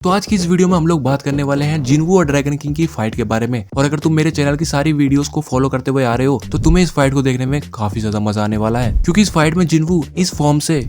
तो आज की इस वीडियो में हम लोग बात करने वाले हैं जिन्वू और ड्रैगन किंग की फाइट के बारे में। और अगर तुम मेरे चैनल की सारी वीडियोस को फॉलो करते हुए आ रहे हो तो तुम्हें इस फाइट को देखने में काफी ज्यादा मजा आने वाला है, क्योंकि इस फाइट में जिन्वू इस फॉर्म से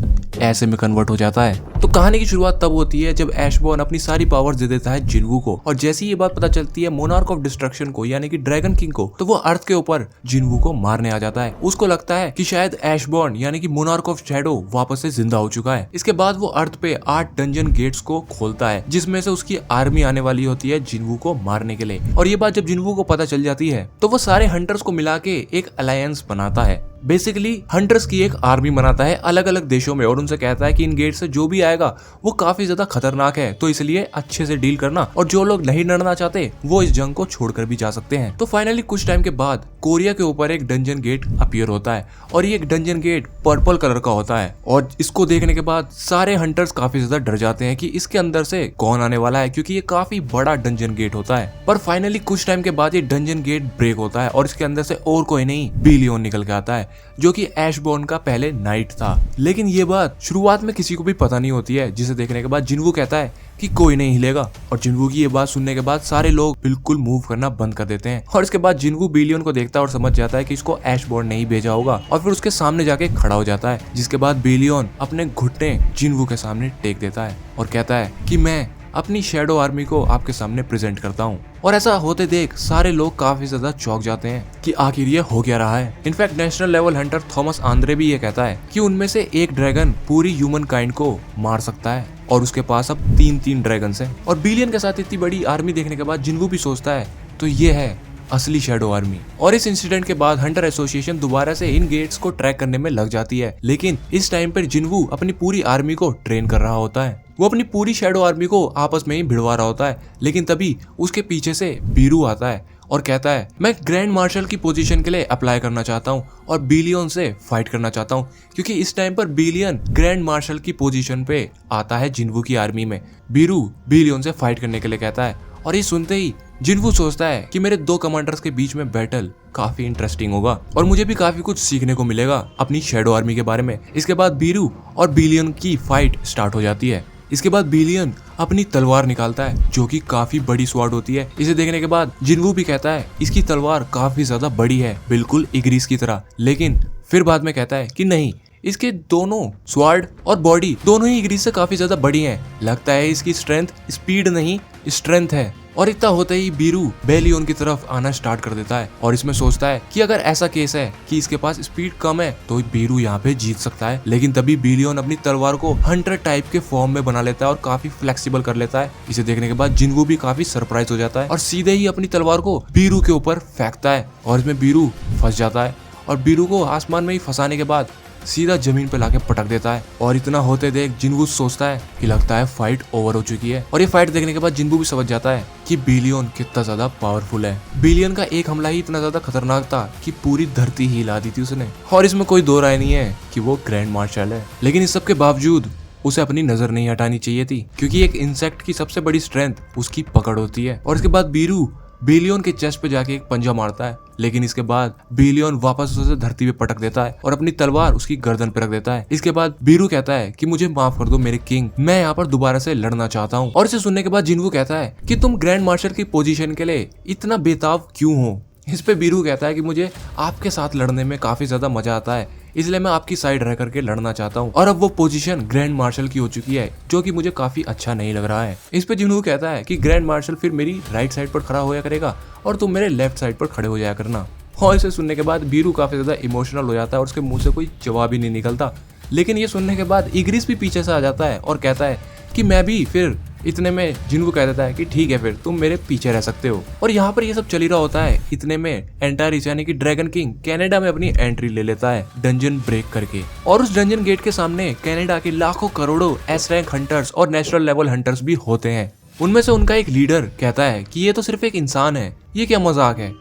ऐसे में कन्वर्ट हो जाता है। तो कहानी की शुरुआत तब होती है जब ऐशबॉर्न अपनी सारी पावर्स दे देता है जिन्वू को, और जैसे ही ये बात पता चलती है मोनार्क ऑफ डिस्ट्रक्शन को यानी कि ड्रैगन किंग को, तो वो अर्थ के ऊपर जिन्वू को मारने आ जाता है। उसको लगता है कि शायद ऐशबॉर्न यानी कि मोनार्क ऑफ शैडो वापस से जिंदा हो चुका है। इसके बाद वो अर्थ पे 8 डंजन गेट्स को खोलता है, जिसमें से उसकी आर्मी आने वाली होती है जिन्वू को मारने के लिए। और ये बात जब जिन्वू को पता चल जाती है तो वो सारे हंटर्स को मिला के एक अलायंस बनाता है। बेसिकली हंटर्स की एक आर्मी बनाता है अलग अलग देशों में, और उनसे कहता है कि इन गेट से जो भी आएगा वो काफी ज्यादा खतरनाक है, तो इसलिए अच्छे से डील करना, और जो लोग नहीं लड़ना चाहते वो इस जंग को छोड़कर भी जा सकते हैं। तो फाइनली कुछ टाइम के बाद कोरिया के ऊपर एक डंजन गेट अपीयर होता है, और ये एक डंजन गेट पर्पल कलर का होता है। और इसको देखने के बाद सारे हंटर्स काफी ज्यादा डर जाते हैं कि इसके अंदर से कौन आने वाला है, क्योंकि ये काफी बड़ा डंजन गेट होता है। पर फाइनली कुछ टाइम के बाद ये डंजन गेट ब्रेक होता है, और इसके अंदर से और कोई नहीं बिलियन निकल के आता है, जो कि ऐशबॉर्न का पहले नाइट था। लेकिन ये बात शुरुआत में किसी को भी पता नहीं होती है, जिसे देखने के बाद जिन्वू कहता है कि कोई नहीं हिलेगा। और जिन्वू की ये बात सुनने के बाद सारे लोग बिल्कुल मूव करना बंद कर देते हैं। और इसके बाद जिन्वू बिलियन को देखता है और समझ जाता है कि इसको ऐशबॉर्न ने ही भेजा होगा, और फिर उसके सामने जाके खड़ा हो जाता है। जिसके बाद बिलियन अपने घुटने जिन्वू के सामने टेक देता है और कहता है कि मैं अपनी शैडो आर्मी को आपके सामने प्रेजेंट करता हूँ। और ऐसा होते देख सारे लोग काफी ज्यादा चौंक जाते हैं कि आखिर ये हो क्या रहा है। In fact national level Hunter Thomas Andre भी ये कहता है कि उनमें से एक ड्रैगन पूरी ह्यूमन काइंड को मार सकता है, और उसके पास अब 3 ड्रैगन्स हैं। और बिलियन के साथ इतनी बड़ी आर्मी देखने के बाद जिन्वू भी सोचता है तो ये है असली शैडो आर्मी। और इस इंसिडेंट के बाद हंटर एसोसिएशन दोबारा से इन गेट्स को ट्रैक करने में लग जाती है। लेकिन इस टाइम पर जिन्वू अपनी पूरी आर्मी को ट्रेन कर रहा होता है। वो अपनी पूरी शैडो आर्मी को आपस में ही भिड़वा रहा होता है। लेकिन तभी उसके पीछे से बीरू आता है और कहता है मैं ग्रैंड मार्शल की पोजीशन के लिए अप्लाई करना चाहता हूँ और बिलियन से फाइट करना चाहता हूँ, क्योंकि इस टाइम पर बिलियन ग्रैंड मार्शल की पोजीशन पे आता है जिन्वू की आर्मी में। बीरू बिलियन से फाइट करने के लिए कहता है, और ये सुनते ही जिन्वू सोचता है कि मेरे 2 कमांडर्स के बीच में बैटल काफी इंटरेस्टिंग होगा और मुझे भी काफी कुछ सीखने को मिलेगा अपनी शैडो आर्मी के बारे में। इसके बाद बीरू और बिलियन की फाइट स्टार्ट हो जाती है। इसके बाद बिलियन अपनी तलवार निकालता है, जो कि काफी बड़ी स्वॉर्ड होती है। इसे देखने के बाद जिन्वू भी कहता है इसकी तलवार काफी ज्यादा बड़ी है, बिल्कुल इग्रिस की तरह। लेकिन फिर बाद में कहता है कि नहीं, इसके दोनों स्वॉर्ड और बॉडी दोनों ही इग्रिस से काफी ज्यादा बड़ी हैं। लगता है इसकी स्ट्रेंथ स्पीड नहीं स्ट्रेंथ है। और इतना होते ही बीरू बेलियन की तरफ आना स्टार्ट कर देता है, और इसमें सोचता है कि अगर ऐसा केस है कि इसके पास स्पीड कम है तो बीरू यहाँ पे जीत सकता है। लेकिन तभी बिलियन अपनी तलवार को हंटर टाइप के फॉर्म में बना लेता है और काफी फ्लेक्सिबल कर लेता है। इसे देखने के बाद जिन्वू भी काफी सरप्राइज हो जाता है और सीधे ही अपनी तलवार को बीरू के ऊपर फेंकता है, और इसमें बीरू फंस जाता है। और बीरू को आसमान में ही फंसाने के बाद सीधा जमीन पे लाके पटक देता है। और इतना होते देख जिन्वू सोचता है कि लगता है फाइट ओवर हो चुकी है। और ये फाइट देखने के बाद जिन्वू भी समझ जाता है कि बिलियन कितना ज्यादा पावरफुल है। बिलियन का एक हमला ही इतना ज्यादा खतरनाक था कि पूरी धरती ही हिला दी थी उसने। और इसमें कोई दो राय नहीं है कि वो ग्रैंड मार्शल है। लेकिन इस सब के बावजूद उसे अपनी नजर नहीं हटानी चाहिए थी, क्योंकि एक इंसेक्ट की सबसे बड़ी स्ट्रेंथ उसकी पकड़ होती है। और इसके बाद बीरू बिलियन के चेस्ट पे जाके एक पंजा मारता है, लेकिन इसके बाद बिलियन वापस उसे धरती पे पटक देता है और अपनी तलवार उसकी गर्दन पे रख देता है। इसके बाद बीरू कहता है कि मुझे माफ कर दो मेरे किंग, मैं यहाँ पर दोबारा से लड़ना चाहता हूँ। और इसे सुनने के बाद जिन्वू कहता है कि तुम ग्रैंड मार्शल की पोजीशन के लिए इतना बेताब क्यों हो। इस पे बीरू कहता है कि मुझे आपके साथ लड़ने में काफी ज्यादा मजा आता है, इसलिए मैं आपकी साइड रह करके लड़ना चाहता हूँ। और अब वो पोजीशन ग्रैंड मार्शल की हो चुकी है, जो कि मुझे काफी अच्छा नहीं लग रहा है। इस पे जिन्वू कहता है कि ग्रैंड मार्शल फिर मेरी राइट साइड पर खड़ा होया करेगा और तुम मेरे लेफ्ट साइड पर खड़े हो जाया करना। और इसे सुनने के बाद बीरू काफी ज्यादा इमोशनल हो जाता है और उसके मुंह से कोई जवाब ही नहीं निकलता। लेकिन ये सुनने के बाद इग्रिस भी पीछे से आ जाता है और कहता है कि मैं भी। फिर इतने में जिन्वू कह देता है कि ठीक है, फिर तुम मेरे पीछे रह सकते हो। और यहाँ पर ये सब चल ही रहा होता है। इतने में एंटारिस यानी कि ड्रैगन किंग कनाडा में अपनी एंट्री ले लेता है डंजन ब्रेक करके। और उस डंजन गेट के सामने कनाडा के लाखों करोड़ों एस रैंक हंटर्स और नेशनल लेवल हंटर्स भी होते हैं। उनमें से उनका एक लीडर कहता है कि ये तो सिर्फ एक इंसान है, ये क्या मजाक है।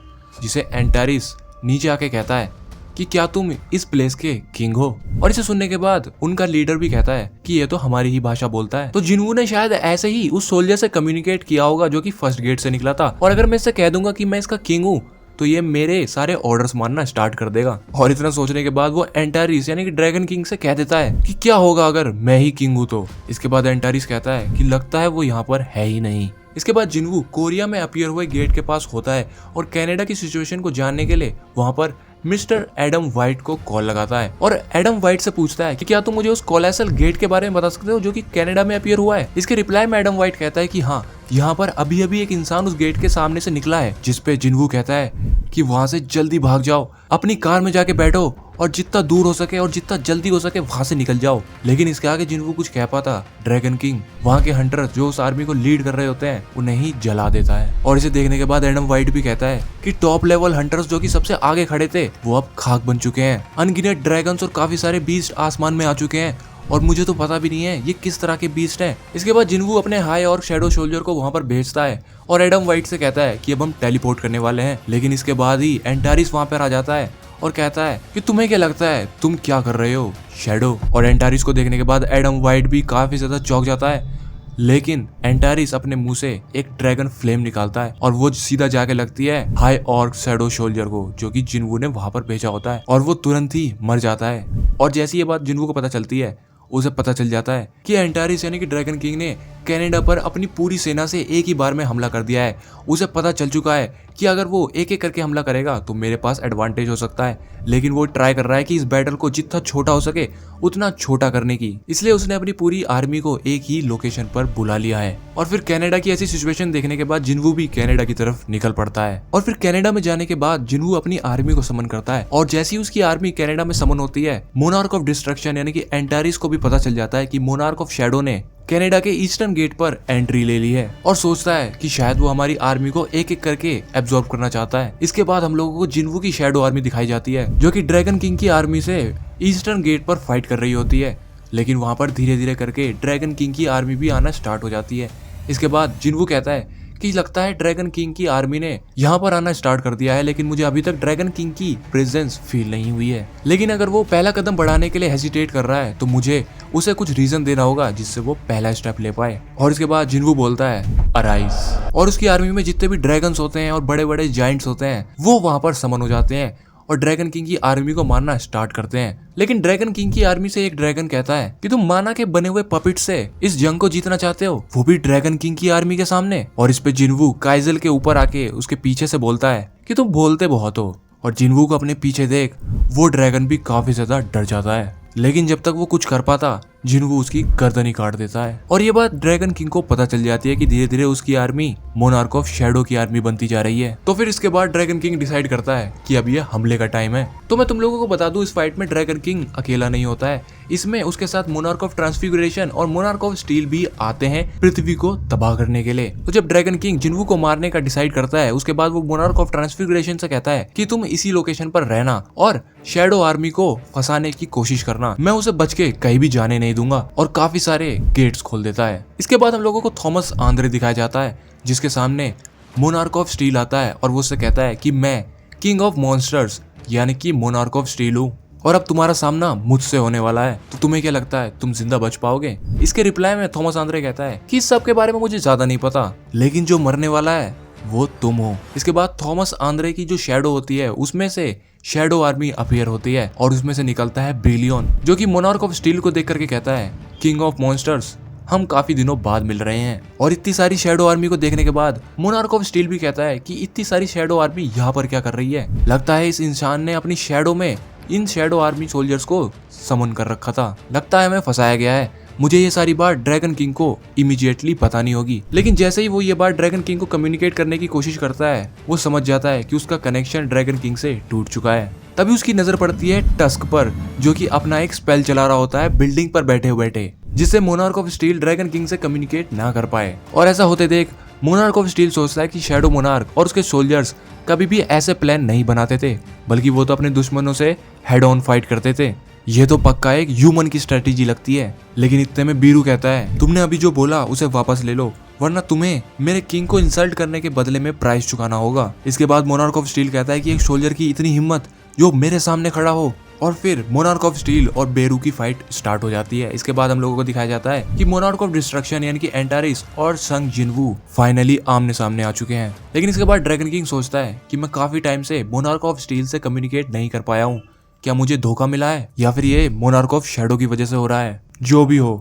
जिसे एंटारिस नीचे आके कहता है कि क्या तुम इस प्लेस के किंग हो। और इसे सुनने के बाद उनका लीडर भी कहता है कि ये तो हमारी ही भाषा बोलता है। तो जिन्वू ने शायद ऐसे ही उस सोल्जर से कम्युनिकेट किया होगा जो कि फर्स्ट गेट से निकला था। और अगर मैं इससे कह दूंगा कि मैं इसका किंग हूँ तो ये मेरे सारे ऑर्डर्स मानना स्टार्ट कर देगा। और इतना सोचने के बाद वो एंटारिस यानी कि ड्रैगन किंग से कह देता है कि क्या होगा अगर मैं ही किंग हूँ तो। इसके बाद एंटारिस कहता है कि लगता है वो यहाँ पर है ही नहीं। इसके बाद जिनवू कोरिया में अपीयर हुए गेट के पास होता है और कनाडा की सिचुएशन को जानने के लिए वहां पर मिस्टर एडम वाइट को कॉल लगाता है और एडम वाइट से पूछता है कि क्या तुम मुझे उस कोलोसल गेट के बारे में बता सकते हो जो कि कनाडा में अपीयर हुआ है। इसके रिप्लाई में एडम वाइट कहता है कि हाँ, यहाँ पर अभी अभी एक इंसान उस गेट के सामने से निकला है। जिस पे जिनवू कहता है कि वहां से जल्दी भाग जाओ, अपनी कार में जाके बैठो और जितना दूर हो सके और जितना जल्दी हो सके वहां से निकल जाओ। लेकिन इसके आगे जिनवू कुछ कह पाता, ड्रैगन किंग वहां के हंटर जो उस आर्मी को लीड कर रहे होते हैं उन्हें ही जला देता है। और इसे देखने के बाद एडम वाइट भी कहता है कि टॉप लेवल हंटर्स जो कि सबसे आगे खड़े थे वो अब खाक बन चुके हैं। अनगिनत ड्रैगन्स और काफी सारे बीस्ट आसमान में आ चुके हैं और मुझे तो पता भी नहीं है ये किस तरह के बीस्ट हैं। इसके बाद जिनवू अपने हाई और शैडो सोल्जर को वहां पर भेजता है और एडम वाइट से कहता है कि अब हम टेलीपोर्ट करने वाले हैं। लेकिन इसके बाद ही एंटारिस वहां पर आ जाता है और कहता है कि तुम्हें क्या लगता है तुम क्या कर रहे हो शैडो। और एंटारिस को देखने के बाद एडम वाइट भी काफी ज्यादा चौंक जाता है। लेकिन एंटारिस अपने मुंह से एक ड्रैगन फ्लेम निकालता है और वो सीधा जाके लगती है हाई और शैडो सोल्जर को जो कि जिनवू ने वहां पर भेजा होता है और वो तुरंत ही मर जाता है। और जैसी ये बात जिनवू को पता चलती है उसे पता चल जाता है कि एंटारिस यानी कि ड्रैगन किंग ने कनाडा पर अपनी पूरी सेना से एक ही बार में हमला कर दिया है। उसे पता चल चुका है कि अगर वो एक एक करके हमला करेगा तो मेरे पास एडवांटेज हो सकता है, लेकिन वो ट्राई कर रहा है कि इस बैटल को जितना छोटा हो सके उतना छोटा करने की। इसलिए उसने अपनी पूरी आर्मी को एक ही लोकेशन पर बुला लिया है। और फिर कनाडा की ऐसी सिचुएशन देखने के बाद जिनवू भी कनाडा की तरफ निकल पड़ता है। और फिर कनाडा में जाने के बाद जिनवू अपनी आर्मी को समन करता है और जैसी उसकी आर्मी कनाडा में समन होती है, मोनार्क ऑफ डिस्ट्रक्शन यानी कि एंटारिस को भी पता चल जाता है कि मोनार्क ऑफ शैडो ने कनाडा के ईस्टर्न गेट पर एंट्री ले ली है और सोचता है कि शायद वो हमारी आर्मी को एक एक करके एब्जॉर्ब करना चाहता है। इसके बाद हम लोगों को जिनवू की शैडो आर्मी दिखाई जाती है जो कि ड्रैगन किंग की आर्मी से ईस्टर्न गेट पर फाइट कर रही होती है। लेकिन वहां पर धीरे धीरे करके ड्रैगन किंग की आर्मी भी आना स्टार्ट हो जाती है। इसके बाद जिनवू कहता है कि लगता है ड्रैगन किंग की आर्मी ने यहाँ पर आना स्टार्ट कर दिया है, लेकिन मुझे अभी तक ड्रैगन किंग की प्रेजेंस फील नहीं हुई है। लेकिन अगर वो पहला कदम बढ़ाने के लिए हेजिटेट कर रहा है तो मुझे उसे कुछ रीजन देना होगा जिससे वो पहला स्टेप ले पाए। और इसके बाद जिनवू बोलता है अराइज और उसकी आर्मी में जितने भी ड्रैगन्स होते हैं और बड़े बड़े जाइंट्स होते हैं वो वहां पर समन हो जाते हैं और ड्रैगन किंग की आर्मी को मारना स्टार्ट करते हैं। लेकिन ड्रैगन किंग की आर्मी से एक ड्रैगन कहता है कि तुम माना के बने हुए पपिट से इस जंग को जीतना चाहते हो, वो भी ड्रैगन किंग की आर्मी के सामने। और इस पे जिनवू काइजल के ऊपर आके उसके पीछे से बोलता है कि तुम बोलते बहुत हो। और जिनवू को अपने पीछे देख वो ड्रैगन भी काफी ज्यादा डर जाता है, लेकिन जब तक वो कुछ कर पाता जिनवू उसकी गर्दन ही काट देता है। और ये बात ड्रैगन किंग को पता चल जाती है कि धीरे धीरे उसकी आर्मी मोनार्क ऑफ शैडो की आर्मी बनती जा रही है। तो फिर इसके बाद ड्रैगन किंग डिसाइड करता है कि अब ये हमले का टाइम है। तो मैं तुम लोगों को बता दूं इस फाइट में ड्रैगन किंग अकेला नहीं होता है, इसमें उसके साथ मोनार्क ऑफ ट्रांसफिगरेशन और मोनार्क ऑफ स्टील भी आते हैं पृथ्वी को तबाह करने के लिए। तो जब ड्रैगन किंग जिनवू को मारने का डिसाइड करता है उसके बाद वो मोनार्क ऑफ ट्रांसफिगरेशन से कहता है कि तुम इसी लोकेशन पर रहना और शैडो आर्मी को फंसाने की कोशिश करना, मैं उसे बच के कहीं भी जाने नहीं दूंगा। और काफी सारे गेट्स खोल देता है। इसके बाद हम लोगों को थॉमस आंद्रे दिखाया जाता है जिसके सामने मोनार्क ऑफ स्टील आता है और वो उससे कहता है कि मैं किंग ऑफ मॉन्स्टर्स यानी कि मोनार्क ऑफ स्टील हूँ और अब तुम्हारा सामना मुझसे होने वाला है, तो तुम्हें क्या लगता है तुम जिंदा बच पाओगे। इसके रिप्लाई में थॉमस आंद्रे कहता है कि इस सब के बारे में मुझे ज्यादा नहीं पता, लेकिन जो मरने वाला है वो तुम हो। इसके बाद थॉमस आंद्रे की जो शैडो होती है उसमें से शैडो आर्मी अपीयर होती है और उसमें से निकलता है ब्रिलियन जो कि मोनार्क ऑफ स्टील को देख करके कहता है किंग ऑफ मॉन्स्टर्स हम काफी दिनों बाद मिल रहे हैं। और इतनी सारी शैडो आर्मी को देखने के बाद मोनार्क ऑफ स्टील भी कहता है कि इतनी सारी शैडो आर्मी यहाँ पर क्या कर रही है, लगता है इस इंसान ने अपनी शैडो में इन शैडो आर्मी सोल्जर्स को समन कर रखा था, लगता है हमें फंसाया गया है। मुझे ये सारी बात ड्रैगन किंग को इमीडिएटली बतानी होगी। लेकिन जैसे ही वो ये बात ड्रैगन किंग को कम्युनिकेट करने की कोशिश करता है वो समझ जाता है कि उसका कनेक्शन ड्रैगन किंग से टूट चुका है। तभी उसकी नजर पड़ती है टस्क पर जो कि अपना एक स्पेल चला रहा होता है बिल्डिंग पर बैठे बैठे, जिससे monarch of steel dragon king से कम्युनिकेट ना कर पाए। और ऐसा होते देख मोनार्क ऑफ स्टील सोचता है कि शैडो मोनार्क और उसके सोल्जर्स कभी भी ऐसे प्लान नहीं बनाते थे, बल्कि वो तो अपने दुश्मनों से हेड ऑन फाइट करते थे। ये तो पक्का एक ह्यूमन की स्ट्रेटेजी लगती है। लेकिन इतने में बीरू कहता है तुमने अभी जो बोला उसे वापस ले लो, वरना तुम्हें मेरे किंग को इंसल्ट करने के बदले में प्राइस चुकाना होगा। इसके बाद मोनार्क ऑफ स्टील कहता है कि एक सोल्जर की इतनी हिम्मत जो मेरे सामने खड़ा हो और फिर मोनार्क ऑफ स्टील और बेरू की फाइट स्टार्ट हो जाती है। इसके बाद हम लोगों को दिखाया जाता है कि मोनार्क ऑफ डिस्ट्रक्शन यानी कि एंटारिस और संग जिनवू फाइनली आमने सामने आ चुके हैं। लेकिन इसके बाद ड्रैगन किंग सोचता है कि मैं काफी टाइम से मोनार्क ऑफ स्टील से कम्युनिकेट नहीं कर पाया हूँ, क्या मुझे धोखा मिला है या फिर ये मोनार्क ऑफ शैडो की वजह से हो रहा है। जो भी हो,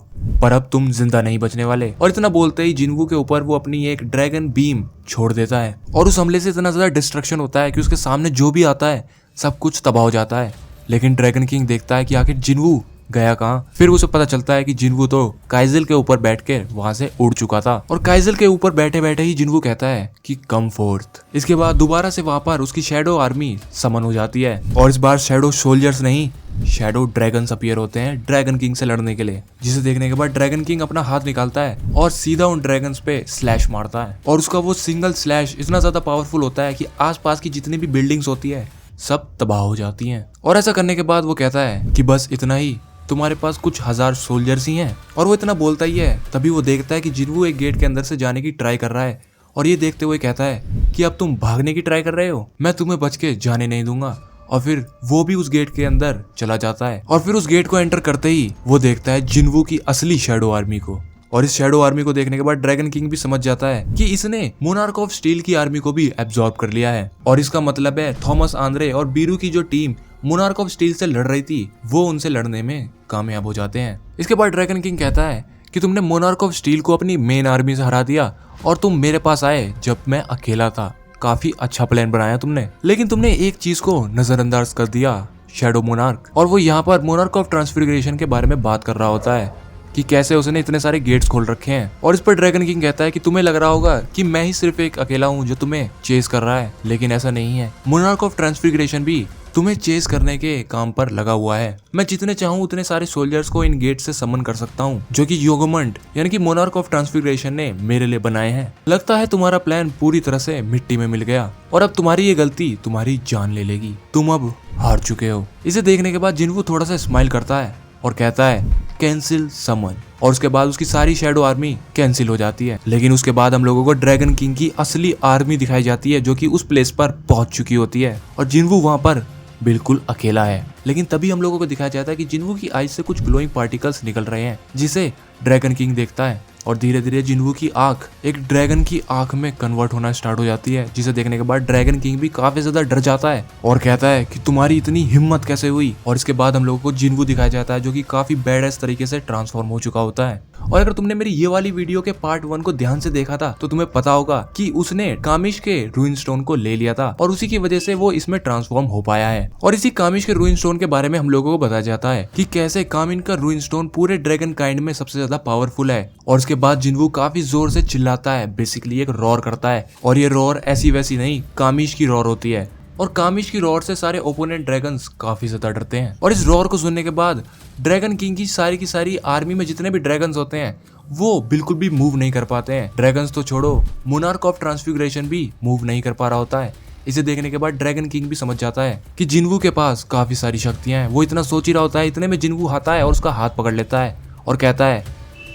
पर अब तुम जिंदा नहीं बचने वाले। और इतना बोलते ही जिनवू के ऊपर वो अपनी एक ड्रैगन बीम छोड़ देता है और उस हमले से इतना ज्यादा डिस्ट्रक्शन होता है कि उसके सामने जो भी आता है सब कुछ तबाह हो जाता है। लेकिन ड्रैगन किंग देखता है कि आखिर जिनवू गया कहाँ। फिर उसे पता चलता है कि जिनवू तो काइजल के ऊपर बैठ के वहां से उड़ चुका था और काइजल के ऊपर बैठे बैठे ही जिनवू कहता है कि कम फोर्थ। इसके बाद दोबारा से वहां पर उसकी शैडो आर्मी समन हो जाती है और इस बार शैडो सोल्जर्स नहीं, शैडो ड्रैगन्स अपीयर होते हैं ड्रैगन किंग से लड़ने के लिए। जिसे देखने के बाद ड्रैगन किंग अपना हाथ निकालता है और सीधा उन ड्रैगन्स पे स्लैश मारता है और उसका वो सिंगल स्लैश इतना ज्यादा पावरफुल होता है कि आसपास की जितनी भी बिल्डिंग्स होती है सब तबाह हो जाती हैं। और ऐसा करने के बाद वो कहता है कि बस इतना ही, तुम्हारे पास कुछ 1000 सोल्जर्स ही हैं। और वो इतना बोलता ही है तभी वो देखता है कि जिनवू एक गेट के अंदर से जाने की ट्राई कर रहा है और ये देखते हुए कहता है कि अब तुम भागने की ट्राई कर रहे हो, मैं तुम्हें बच के जाने नहीं दूंगा। और फिर वो भी उस गेट के अंदर चला जाता है और फिर उस गेट को एंटर करते ही वो देखता है जिनवू की असली शैडो आर्मी को। और इस शैडो आर्मी को देखने के बाद ड्रैगन किंग भी समझ जाता है कि इसने मोनार्क ऑफ स्टील की आर्मी को भी एब्जॉर्ब कर लिया है और इसका मतलब है थॉमस आंद्रे और बीरू की जो टीम मोनार्क ऑफ स्टील से लड़ रही थी वो उनसे लड़ने में कामयाब हो जाते हैं। इसके बाद ड्रैगन किंग कहता है कि तुमने मोनार्क ऑफ स्टील को अपनी मेन आर्मी से हरा दिया और तुम मेरे पास आए जब मैं अकेला था। काफी अच्छा प्लान बनाया तुमने, लेकिन तुमने एक चीज को नजरअंदाज कर दिया, शैडो मोनार्क। और वो यहाँ पर मोनार्क ऑफ ट्रांसफिगरेशन के बारे में बात कर रहा होता है कि कैसे उसने इतने सारे गेट्स खोल रखे हैं। और इस पर ड्रैगन किंग कहता है कि तुम्हें लग रहा होगा कि मैं ही सिर्फ एक अकेला हूँ जो तुम्हें चेस कर रहा है, लेकिन ऐसा नहीं है। मोनार्क ऑफ ट्रांसफिगरेशन भी तुम्हें चेस करने के काम पर लगा हुआ है। मैं जितने चाहूँ उतने सारे सोल्जर्स को इन गेट से समन कर सकता हूँ जो कि योगोमंट यानी कि मोनार्क ऑफ ट्रांसफिगरेशन ने मेरे लिए बनाए हैं। लगता है तुम्हारा प्लान पूरी तरह से मिट्टी में मिल गया और अब तुम्हारी ये गलती तुम्हारी जान ले लेगी, तुम अब हार चुके हो। इसे देखने के बाद जिनवू थोड़ा सा स्माइल करता है और कहता है कैंसिल समन। और उसके बाद उसकी सारी शैडो आर्मी कैंसिल हो जाती है। लेकिन उसके बाद हम लोगों को ड्रैगन किंग की असली आर्मी दिखाई जाती है जो कि उस प्लेस पर पहुंच चुकी होती है और जिनवू वहां पर बिल्कुल अकेला है। लेकिन तभी हम लोगों को दिखाया जाता है कि जिनवू की आईज से कुछ ग्लोइंग पार्टिकल्स निकल रहे हैं जिसे ड्रैगन किंग देखता है और धीरे धीरे जिनवू की आंख एक ड्रैगन की आंख में कन्वर्ट होना स्टार्ट हो जाती है। जिसे देखने के बाद ड्रैगन किंग भी काफी ज्यादा डर जाता है और कहता है कि तुम्हारी इतनी हिम्मत कैसे हुई। और इसके बाद हम लोगों को जिनवू दिखाया जाता है जो कि काफी बैडएस तरीके से ट्रांसफॉर्म हो चुका होता है। और अगर तुमने मेरी ये वाली वीडियो के पार्ट 1 को ध्यान से देखा था तो तुम्हें पता होगा कि उसने कामिश के रूइन स्टोन को ले लिया था और उसी की वजह से वो इसमें ट्रांसफॉर्म हो पाया है। और इसी कामिश के रूइन स्टोन के बारे में हम लोगों को बताया जाता है कि कैसे कामिन का रूइन स्टोन पूरे ड्रैगन काइंड में सबसे ज्यादा पावरफुल है। और उसके बाद जिनवू काफी जोर से चिल्लाता है, बेसिकली एक रोर करता है और ये रोर ऐसी वैसी नहीं, कामिश की रोर होती है। और कामिश की रोर से सारे ओपोनेंट ड्रैगन्स काफी ज्यादा डरते हैं। और इस रोर को सुनने के बाद ड्रैगन किंग की सारी आर्मी में जितने भी ड्रैगन्स होते हैं वो बिल्कुल भी मूव नहीं कर पाते हैं। ड्रैगन्स तो छोड़ो, मोनार्क ऑफ ट्रांसफिगरेशन भी मूव नहीं कर पा रहा होता है। इसे देखने के बाद ड्रैगन किंग भी समझ जाता है कि जिनवू के पास काफी सारी शक्तियां हैं। वो इतना सोच ही रहा होता है, इतने में जिनवू आता है और उसका हाथ पकड़ लेता है और कहता है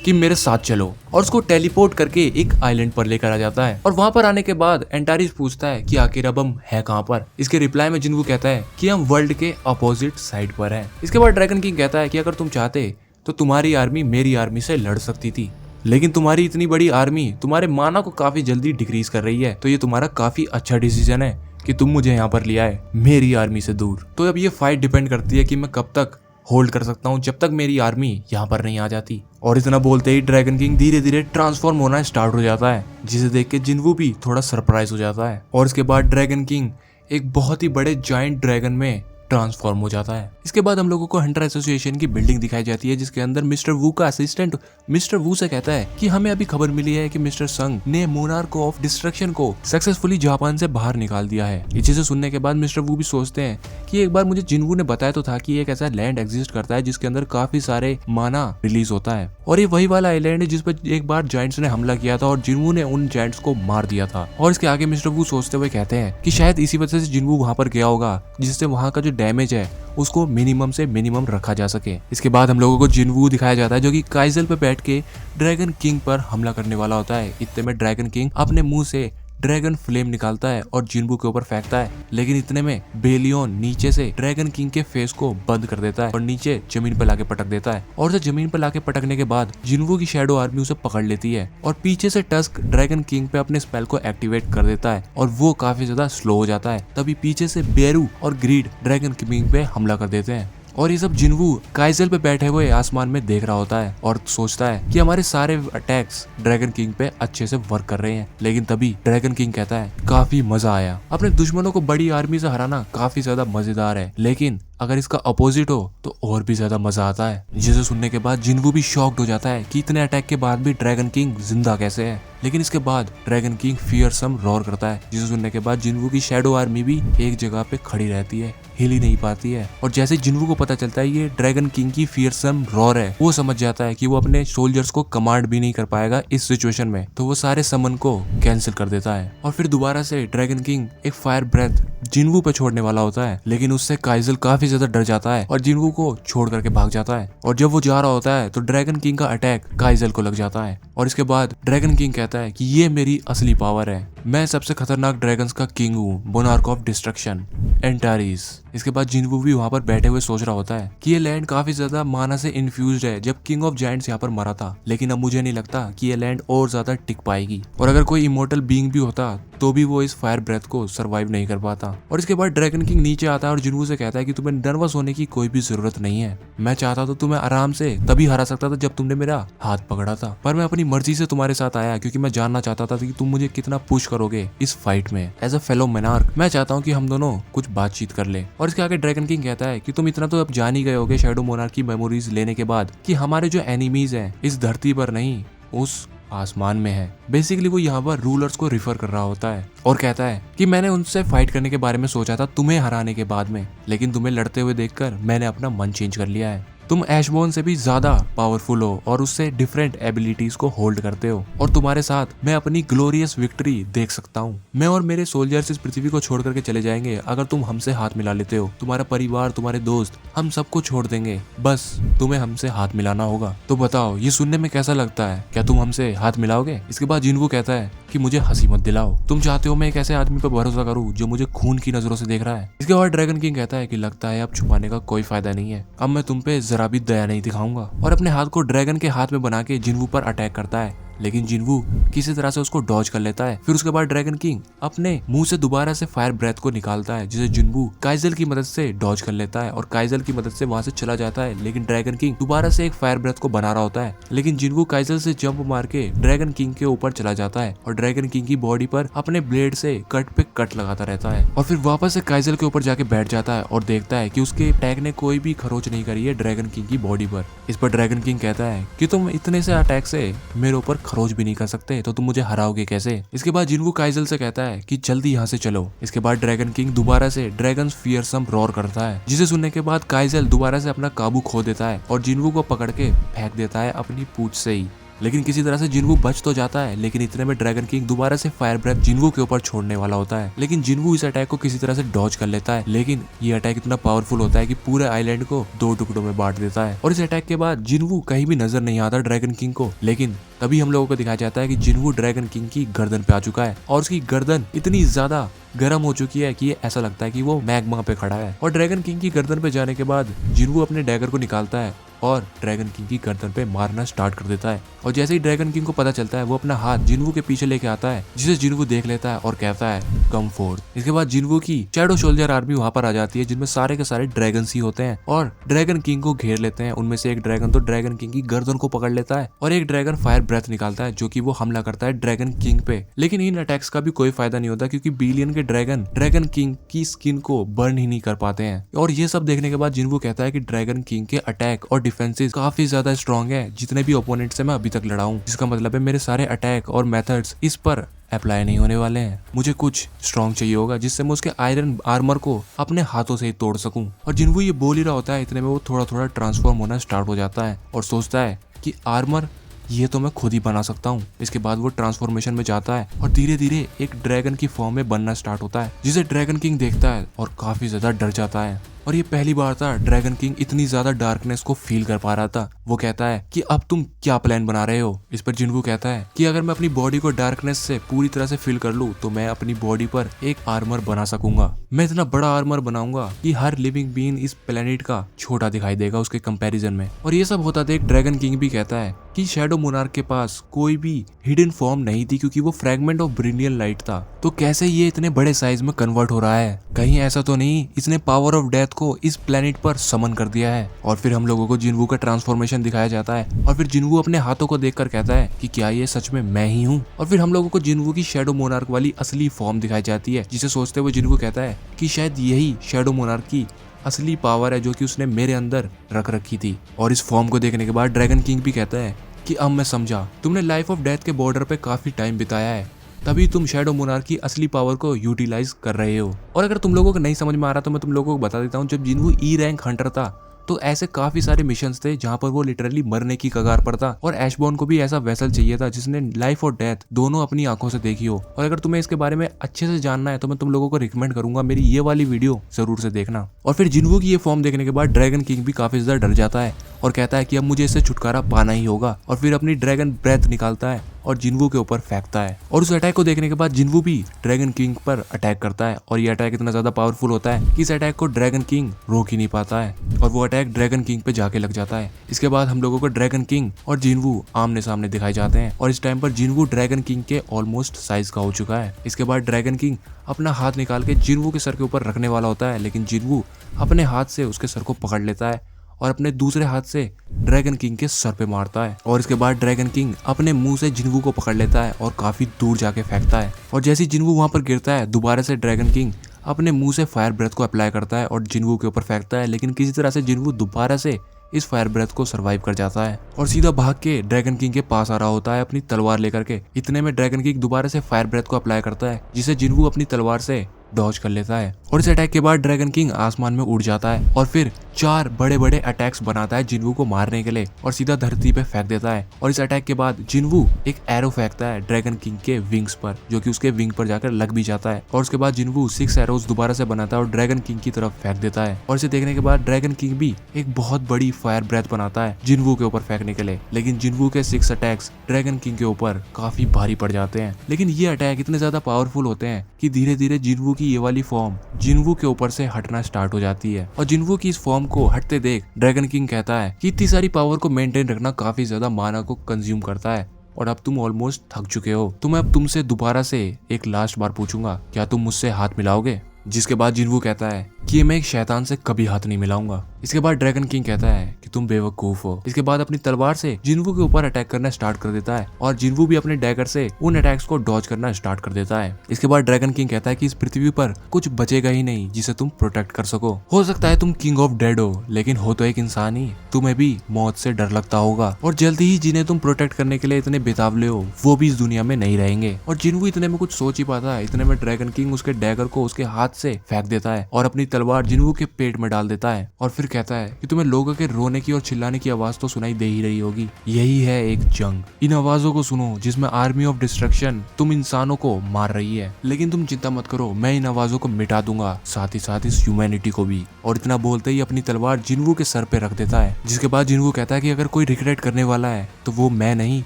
कि मेरे साथ चलो और उसको टेलीपोर्ट करके एक आइलैंड पर लेकर आ जाता है। और वहां पर आने के बाद एंटारिस पूछता है कि आखिर अब हम है कहाँ पर। इसके रिप्लाई में जिनवू कहता है कि हम वर्ल्ड के अपोजिट साइड पर हैं। इसके बाद ड्रैगन किंग कहता है कि अगर तुम चाहते तो तुम्हारी आर्मी मेरी आर्मी से लड़ सकती थी, लेकिन तुम्हारी इतनी बड़ी आर्मी तुम्हारे माना को काफी जल्दी डिक्रीज कर रही है, तो ये तुम्हारा काफी अच्छा डिसीजन है कि तुम मुझे यहाँ पर लिया है मेरी आर्मी से दूर। तो अब ये फाइट डिपेंड करती है कि मैं कब तक होल्ड कर सकता हूँ जब तक मेरी आर्मी यहाँ पर नहीं आ जाती। और इतना बोलते ही ड्रैगन किंग धीरे धीरे ट्रांसफॉर्म होना स्टार्ट हो जाता है जिसे देख के जिनवू भी थोड़ा सरप्राइज हो जाता है। और इसके बाद ड्रैगन किंग एक बहुत ही बड़े जायंट ड्रैगन में ट्रांसफॉर्म हो जाता है। इसके बाद हम लोगों को हंटर एसोसिएशन की बिल्डिंग दिखाई जाती है जिसके अंदर मिस्टर वू का असिस्टेंट मिस्टर वू से कहता है कि हमें अभी खबर मिली है कि मिस्टर संग ने मोनार्क ऑफ डिस्ट्रक्शन को सक्सेसफुली जापान से बाहर निकाल दिया है। ये चीजें सुनने के बाद मिस्टर वू भी सोचते हैं कि एक बार मुझे जिनवू ने बताया तो था कि एक ऐसा लैंड एग्जिस्ट करता है जिसके अंदर काफी सारे माना रिलीज होता है और ये वही वाला आइलैंड है जिस पर एक बार जायंट्स ने हमला किया था और जिनवू ने उन जायंट्स को मार दिया था। और इसके आगे मिस्टर वू सोचते हुए कहते हैं कि शायद इसी वजह से जिनवू वहां पर गया होगा जिससे वहां का जो डैमेज है उसको मिनिमम से मिनिमम रखा जा सके। इसके बाद हम लोगों को जिनवू दिखाया जाता है जो कि काइजल पे बैठ के ड्रैगन किंग पर हमला करने वाला होता है। इतने में ड्रैगन किंग अपने मुंह से ड्रैगन फ्लेम निकालता है और जिन्वू के ऊपर फेंकता है, लेकिन इतने में बेलियन नीचे से ड्रैगन किंग के फेस को बंद कर देता है और नीचे जमीन पर लाके पटक देता है। और उसे जमीन पर लाके पटकने के बाद जिन्वू की शैडो आर्मी उसे पकड़ लेती है और पीछे से टस्क ड्रैगन किंग पे अपने स्पेल को एक्टिवेट कर देता है और वो काफी ज्यादा स्लो हो जाता है। तभी पीछे से बेरू और ग्रीड ड्रैगन किंग पे हमला कर देते हैं और ये सब जिन्वू काइजल पे बैठे हुए आसमान में देख रहा होता है और सोचता है कि हमारे सारे अटैक्स ड्रैगन किंग पे अच्छे से वर्क कर रहे हैं। लेकिन तभी ड्रैगन किंग कहता है काफी मजा आया, अपने दुश्मनों को बड़ी आर्मी से हराना काफी ज्यादा मजेदार है, लेकिन अगर इसका अपोजिट हो तो और भी ज्यादा मजा आता है। जिसे सुनने के बाद जिन्वू भी शॉक्ड हो जाता है कि इतने अटैक के बाद भी ड्रैगन किंग जिंदा कैसे है। लेकिन इसके बाद ड्रैगन किंग फियरसम रोर करता है, जिसे सुनने के बाद जिन्वू की शैडो आर्मी भी एक जगह पे खड़ी रहती है, हिल ही नहीं पाती है। और जैसे जिन्वू को पता चलता है ये ड्रैगन किंग की फियरसम रोर है, वो समझ जाता है कि वो अपने सोल्जर्स को कमांड भी नहीं कर पाएगा इस सिचुएशन में, तो वो सारे समन को कैंसिल कर देता है। और फिर दोबारा से ड्रैगन किंग एक फायर ब्रेथ जिन्वू पे छोड़ने वाला होता है, लेकिन उससे काइजल काफी ज्यादा डर जाता है और जिन्वू को छोड़ करके भाग जाता है। और जब वो जा रहा होता है तो ड्रैगन किंग का अटैक काइजल को लग जाता है और इसके बाद ड्रैगन किंग कहता है कि ये मेरी असली पावर है, मैं सबसे खतरनाक ड्रैगन्स का किंग हूँ, मोनार्क ऑफ डिस्ट्रक्शन, एंटारिस। इसके बाद जिन्वू भी वहाँ पर बैठे हुए सोच रहा होता है कि ये लैंड काफी ज्यादा माना से इन्फ्यूज्ड है जब किंग ऑफ जायंट्स यहाँ पर मरा था, लेकिन अब मुझे नहीं लगता कि ये लैंड और ज्यादा टिक पाएगी और अगर कोई इमोर्टल बीइंग भी होता तो भी वो इस फायर ब्रेथ को सरवाइव नहीं कर पाता। और इसके बाद ड्रैगन किंग नीचे आता है और जिन्वू से कहता है कि तुम्हें नर्वस होने की कोई भी जरूरत नहीं है, मैं चाहता तो तुम्हें आराम से तभी हरा सकता था जब तुमने मेरा हाथ पकड़ा था, पर मैं अपनी मर्जी से तुम्हारे साथ आया क्योंकि मैं जानना चाहता था कि तुम मुझे कितना पुश करोगे इस फाइट में। एज अ फेलो मोनार्क मैं चाहता हूँ कि हम दोनों कुछ बातचीत कर ले। और इसके आगे ड्रैगन किंग कहता है कि तुम इतना तो अब जान ही गए होगे शैडो मोनार्क की मेमोरीज लेने के बाद कि हमारे जो एनिमीज हैं इस धरती पर नहीं उस आसमान में है। बेसिकली वो यहाँ पर रूलर्स को रिफर कर रहा होता है और कहता है कि मैंने उनसे फाइट करने के बारे में सोचा था तुम्हें हराने के बाद में, लेकिन तुम्हें लड़ते हुए देखकर मैंने अपना मन चेंज कर लिया है। तुम ऐशबोर्न से भी ज्यादा पावरफुल हो और उससे डिफरेंट एबिलिटीज को होल्ड करते हो और तुम्हारे साथ मैं अपनी ग्लोरियस विक्ट्री देख सकता हूँ। मैं और मेरे सोल्जर्स इस पृथ्वी को छोड़ करके चले जाएंगे अगर तुम हमसे हाथ मिला लेते हो। तुम्हारा परिवार, तुम्हारे दोस्त, हम सबको छोड़ देंगे, बस तुम्हें हमसे हाथ मिलाना होगा। तो बताओ ये सुनने में कैसा लगता है, क्या तुम हमसे हाथ मिलाओगे? इसके बाद जिन्वू कहता है कि मुझे हंसी मत दिलाओ, तुम चाहते हो मैं एक ऐसे आदमी पर भरोसा करूं जो मुझे खून की नजरों से देख रहा है। इसके बाद ड्रैगन किंग कहता है कि लगता है अब छुपाने का कोई फायदा नहीं है, अब मैं तुम पे जरा भी दया नहीं दिखाऊंगा और अपने हाथ को ड्रैगन के हाथ में बना के जिन्वू पर अटैक करता है, लेकिन जिन्वू किसी तरह से उसको डॉज कर लेता है। फिर उसके बाद ड्रैगन किंग अपने मुंह से दोबारा से फायर ब्रेथ को निकालता है, जिसे जिन्वू काइजल की मदद से डॉज कर लेता है और काइजल की मदद से वहां से चला जाता है। लेकिन ड्रैगन किंग दोबारा से एक फायर ब्रेथ को बना रहा होता है, लेकिन जिन्वू काइजल से जंप मार के ड्रैगन किंग के ऊपर चला जाता है और ड्रैगन किंग की बॉडी पर अपने ब्लेड से कट पे कट लगाता रहता है और फिर वापस से काइजल के ऊपर जाके बैठ जाता है और देखता है कि उसके अटैक ने कोई भी खरोच नहीं करी है ड्रैगन किंग की बॉडी पर। इस पर ड्रैगन किंग कहता है कि तुम इतने से अटैक से मेरे ऊपर खरोच भी नहीं कर सकते, तो तुम मुझे हराओगे कैसे? इसके बाद जिन्वू काइजल से कहता है कि जल्दी यहाँ से चलो। इसके बाद ड्रैगन किंग दोबारा से ड्रैगन्स फियरसम रोर करता है, जिसे सुनने के बाद काइजल दोबारा से अपना काबू खो देता है और जिन्वू को पकड़ के फेंक देता है अपनी पूंछ से ही। लेकिन किसी तरह से जिन्वू बच तो जाता है, लेकिन इतने में ड्रैगन किंग दोबारा से फायर ब्रेथ जिन्वू के ऊपर छोड़ने वाला होता है, लेकिन जिन्वू इस अटैक को किसी तरह से डॉज कर लेता है। लेकिन ये अटैक इतना पावरफुल होता है कि पूरे आइलैंड को 2 टुकड़ों में बांट देता है और इस अटैक के बाद जिन्वू कहीं भी नजर नहीं आता ड्रैगन किंग को। लेकिन तभी हम लोगों को दिखाया जाता है कि जिन्वू ड्रैगन किंग की गर्दन पे आ चुका है और उसकी गर्दन इतनी ज्यादा गर्म हो चुकी है कि ऐसा लगता है कि वो मैग्मा पे खड़ा है। और ड्रैगन किंग की गर्दन पे जाने के बाद जिन्वू अपने डैगर को निकालता है और ड्रैगन किंग की गर्दन पे मारना स्टार्ट कर देता है। और जैसे ही ड्रैगन किंग को पता चलता है वो अपना हाथ जिन्वू के पीछे लेके आता है, जिसे जिन्वू देख लेता है और कहता है कम फोर्थ। इसके बाद जिन्वू की शैडो सोल्जर आर्मी वहां पर आ जाती है, जिनमें सारे के सारे ड्रैगन ही होते हैं और ड्रैगन किंग को घेर लेते हैं। उनमें से एक ड्रैगन तो ड्रैगन किंग की गर्दन को पकड़ लेता है और एक ड्रैगन फायर ब्रेथ निकालता है जो कि वो हमला करता है ड्रैगन किंग पे। लेकिन इन अटैक्स का भी कोई फायदा नहीं होता क्योंकि बिलियन के ड्रैगन किंग की स्किन को बर्न ही नहीं कर पाते हैं। और ये सब देखने के बाद जिन्वू कहता है कि ड्रैगन किंग के अटैक और डिफेंसेस काफी ज्यादा स्ट्रॉन्ग है जितने भी ओपोनेंट से मैं अभी तक लड़ा हूं, जिसका मतलब है मेरे सारे अटैक और मेथड्स इस पर अप्लाई नहीं होने वाले हैं। मुझे कुछ स्ट्रॉन्ग चाहिए होगा जिससे मैं उसके आयरन आर्मर को अपने हाथों से ही तोड़ सकूं। और जिन्वू ये बोल ही रहा होता है, इतने में वो थोड़ा थोड़ा ट्रांसफॉर्म होना स्टार्ट हो जाता है और सोचता है कि आर्मर ये तो मैं खुद ही बना सकता हूँ। इसके बाद वो ट्रांसफॉर्मेशन में जाता है और धीरे धीरे एक ड्रैगन की फॉर्म में बनना स्टार्ट होता है, जिसे ड्रैगन किंग देखता है और काफी ज्यादा डर जाता है। और ये पहली बार था ड्रैगन किंग इतनी ज्यादा डार्कनेस को फील कर पा रहा था। वो कहता है कि अब तुम क्या प्लान बना रहे हो। इस पर जिन्वू कहता है कि अगर मैं अपनी बॉडी को डार्कनेस से पूरी तरह से फिल कर लूं तो मैं अपनी बॉडी पर एक आर्मर बना सकूंगा। मैं इतना बड़ा आर्मर बनाऊंगा कि हर लिविंग बीइंग इस प्लेनेट का छोटा दिखाई देगा उसके कंपैरिजन में। और ये सब होता देख ड्रैगन किंग भी कहता है कि शैडो मोनार्क के पास कोई भी हिडन फॉर्म नहीं थी क्योंकि वो फ्रैगमेंट ऑफ ब्रिलियंट लाइट था। तो कैसे ये इतने बड़े साइज में कन्वर्ट हो रहा है? कहीं ऐसा तो नहीं इसने पावर ऑफ डेथ को इस प्लेनेट पर समन कर दिया है? और फिर हम लोगों को जिन्वू का ट्रांसफॉर्मेशन दिखाया जाता है और फिर जिन्वू अपने हाथों को देखकर कहता है कि क्या ये सच में मैं ही हूँ? और फिर हम लोगों को जिन्वू की शैडो मोनार्क वाली असली फॉर्म दिखाई जाती है, जिसे सोचते हुए जिन्वू कहता है कि शायद यही शैडो मोनार्क की असली पावर है जो कि उसने मेरे अंदर रख रखी थी। और इस फॉर्म को देखने के बाद ड्रैगन किंग भी कहता है कि अब मैं समझा, तुमने लाइफ ऑफ डेथ के बॉर्डर पे काफी टाइम बिताया है, तभी तुम शैडो मोनार्क की असली पावर को यूटिलाइज कर रहे हो। और अगर तुम लोगों को नहीं समझ में आ रहा तो मैं तुम लोगों को बता देता हूँ, जब जिन्वू ई रैंक हंटर था तो ऐसे काफी सारे मिशंस थे जहां पर वो लिटरली मरने की कगार पर था और ऐशबॉर्न को भी ऐसा वेसल चाहिए था जिसने लाइफ और डेथ दोनों अपनी आंखों से देखी हो। और अगर तुम्हें इसके बारे में अच्छे से जानना है तो मैं तुम लोगों को रिकमेंड करूंगा मेरी ये वाली वीडियो जरूर से देखना। और फिर जिन्वू की ये फॉर्म देखने के बाद ड्रैगन किंग भी काफी ज्यादा डर जाता है और कहता है कि अब मुझे इससे छुटकारा पाना ही होगा। और फिर अपनी ड्रैगन ब्रेथ निकालता है और जिन्वू के ऊपर फेंकता है। और उस अटैक को देखने के बाद जिन्वू भी ड्रैगन किंग पर अटैक करता है और ये अटैक इतना ज्यादा पावरफुल होता है कि इस अटैक को ड्रैगन किंग रोक ही नहीं पाता है और वो अटैक ड्रैगन किंग पे जाके लग जाता है। इसके बाद हम लोगों को ड्रैगन किंग और जिन्वू आमने सामने दिखाई जाते हैं और इस टाइम पर जिन्वू ड्रैगन किंग के ऑलमोस्ट साइज का हो चुका है। इसके बाद ड्रैगन किंग अपना हाथ निकाल के जिन्वू के सर के ऊपर रखने वाला होता है, लेकिन जिन्वू अपने हाथ से उसके सर को पकड़ लेता है और अपने दूसरे हाथ से ड्रैगन किंग के सर पे मारता है। और इसके बाद ड्रैगन किंग अपने मुंह से जिन्वू को पकड़ लेता है और काफी दूर जाके फेंकता है। और जैसे ही जिन्वू वहां पर गिरता है दोबारा से ड्रैगन किंग अपने मुंह से फायर ब्रेथ को अप्लाई करता है और जिन्वू के ऊपर फेंकता है, लेकिन किसी तरह से जिन्वू दोबारा से इस फायर ब्रेथ को सरवाइव कर जाता है और सीधा भाग के ड्रैगन किंग के पास आ रहा होता है अपनी तलवार लेकर के। इतने में ड्रैगन किंग दोबारा से फायर ब्रेथ को अप्लाई करता है जिसे जिन्वू अपनी तलवार से डॉज कर लेता है। और इस अटैक के बाद ड्रैगन किंग आसमान में उड़ जाता है और फिर 4 बड़े बड़े अटैक्स बनाता है जिन्वू को मारने के लिए और सीधा धरती पे फेंक देता है। और इस अटैक के बाद जिन्वू एक एरो फेंकता है ड्रैगन किंग के विंग्स पर, जो कि उसके विंग पर जाकर लग भी जाता है। और उसके बाद जिन्वू 6 एरोज दोबारा से बनाता है और ड्रैगन किंग की तरफ फेंक देता है। और इसे देखने के बाद ड्रैगन किंग भी एक बहुत बड़ी फायर ब्रेथ बनाता है जिन्वू के ऊपर फेंकने के लिए, लेकिन जिन्वू के 6 अटैक्स ड्रैगन किंग के ऊपर काफी भारी पड़ जाते हैं। लेकिन ये अटैक इतने ज्यादा पावरफुल होते हैं कि धीरे धीरे जिन्वू की ये वाली फॉर्म जिन्वू के ऊपर से हटना स्टार्ट हो जाती है। और जिन्वू की इस फॉर्म को हटते देख ड्रैगन किंग कहता है कि इतनी सारी पावर को मेंटेन रखना काफी ज्यादा माना को कंज्यूम करता है और अब तुम ऑलमोस्ट थक चुके हो, तो मैं अब तुमसे दोबारा से एक लास्ट बार पूछूंगा, क्या तुम मुझसे हाथ मिलाओगे? जिसके बाद जिन्वू कहता है कि मैं एक शैतान से कभी हाथ नहीं मिलाऊंगा। इसके बाद ड्रैगन किंग कहता है कि तुम बेवकूफ हो। इसके बाद अपनी तलवार से जिन्वू के ऊपर अटैक करना स्टार्ट कर देता है और जिन्वू भी अपने डैगर से उन अटैक्स को डॉज करना स्टार्ट कर देता है। इसके बाद ड्रैगन किंग कहता है कि इस पृथ्वी पर कुछ बचेगा ही नहीं जिसे तुम प्रोटेक्ट कर सको। हो सकता है तुम किंग ऑफ डेड हो, लेकिन हो तो एक इंसान ही, तुम्हें भी मौत से डर लगता होगा और जल्दी ही जिन्हें तुम प्रोटेक्ट करने के लिए इतने बेतावले हो वो भी इस दुनिया में नहीं रहेंगे। और जिन्वू इतने में कुछ सोच ही पाता है, इतने में ड्रैगन किंग उसके डैगर को उसके हाथ से फेंक देता है और अपनी तलवार जिन्वू के पेट में डाल देता है और फिर कहता है कि तुम्हें लोगों के रोने की और चिल्लाने की आवाज तो सुनाई दे ही रही होगी, यही है एक जंग। इन आवाजों को सुनो जिसमें आर्मी ऑफ डिस्ट्रक्शन तुम इंसानों को मार रही है, लेकिन तुम चिंता मत करो, मैं इन आवाजों को मिटा दूंगा, साथ ही साथ इस ह्यूमैनिटी को भी। और इतना बोलते ही अपनी तलवार जिन्वू के सर पे रख देता है। जिसके बाद जिन्वू कहता है कि अगर कोई रिग्रेट करने वाला है तो वो मैं नहीं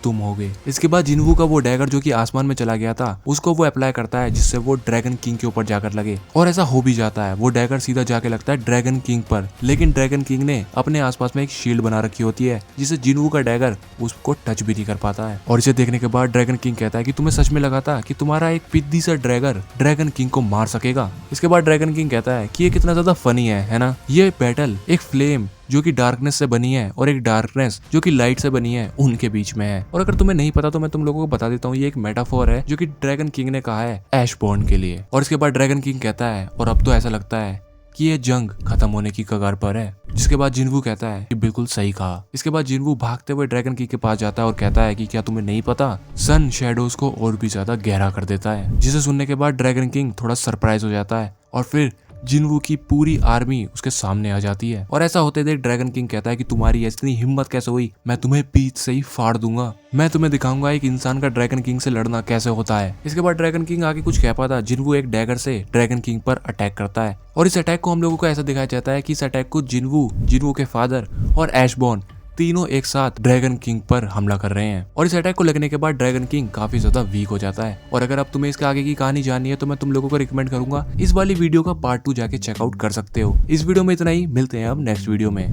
तुम होगे। इसके बाद जिन्वू का वो डैगर जो कि आसमान में चला गया था उसको वो अप्लाई करता है जिससे वो ड्रैगन किंग के ऊपर जाकर लगे और ऐसा हो भी जाता है। वो डैगर सीधा जाके लगता है ड्रैगन किंग पर, लेकिन ड्रैगन किंग ने अपने आसपास में एक शील्ड बना रखी होती है जिससे जिन्वू का डैगर उसको टच भी नहीं कर पाता है। और इसे देखने के बाद ड्रैगन किंग कहता है कि तुम्हें सच में लगा था कि तुम्हारा एक पिद्दी सा डैगर ड्रैगन किंग को मार सकेगा? इसके बाद ड्रैगन किंग कहता है कि ये कितना ज्यादा फनी है ना? ये बैटल एक फ्लेम जो कि डार्कनेस से बनी है और एक डार्कनेस जो कि लाइट से बनी है उनके बीच में है। और अगर तुम्हें नहीं पता तो मैं तुम लोगों को बता देता हूँ, ये एक मेटाफोर है जो कि ड्रैगन किंग ने कहा है ऐशबॉर्न के लिए। और इसके बाद ड्रैगन किंग कहता है और अब तो ऐसा लगता है कि ये जंग खत्म होने की कगार पर है। जिसके बाद जिन्वू कहता है कि बिल्कुल सही कहा। इसके बाद जिन्वू भागते हुए ड्रैगन किंग के पास जाता है और कहता है कि क्या तुम्हें नहीं पता, सन शैडोज को और भी ज्यादा गहरा कर देता है। जिसे सुनने के बाद ड्रैगन किंग थोड़ा सरप्राइज हो जाता है और फिर जिन्वू की पूरी आर्मी उसके सामने आ जाती है। और ऐसा होते देख ड्रैगन किंग कहता है कि तुम्हारी इतनी हिम्मत कैसे हुई, मैं तुम्हें बीच से ही फाड़ दूंगा, मैं तुम्हें दिखाऊंगा एक इंसान का ड्रैगन किंग से लड़ना कैसे होता है। इसके बाद ड्रैगन किंग आगे कुछ कह पाता, जिन्वू एक डैगर से ड्रैगन किंग पर अटैक करता है। और इस अटैक को हम लोगों को ऐसा दिखाया जाता है कि इस अटैक को जिन्वू के फादर और ऐशबॉर्न तीनों एक साथ ड्रैगन किंग पर हमला कर रहे हैं। और इस अटैक को लगने के बाद ड्रैगन किंग काफी ज्यादा वीक हो जाता है। और अगर अब तुम्हें इसके आगे की कहानी जाननी है तो मैं तुम लोगों को रिकमेंड करूंगा इस वाली वीडियो का पार्ट 2 जाके चेकआउट कर सकते हो। इस वीडियो में इतना ही, मिलते हैं अब नेक्स्ट वीडियो में।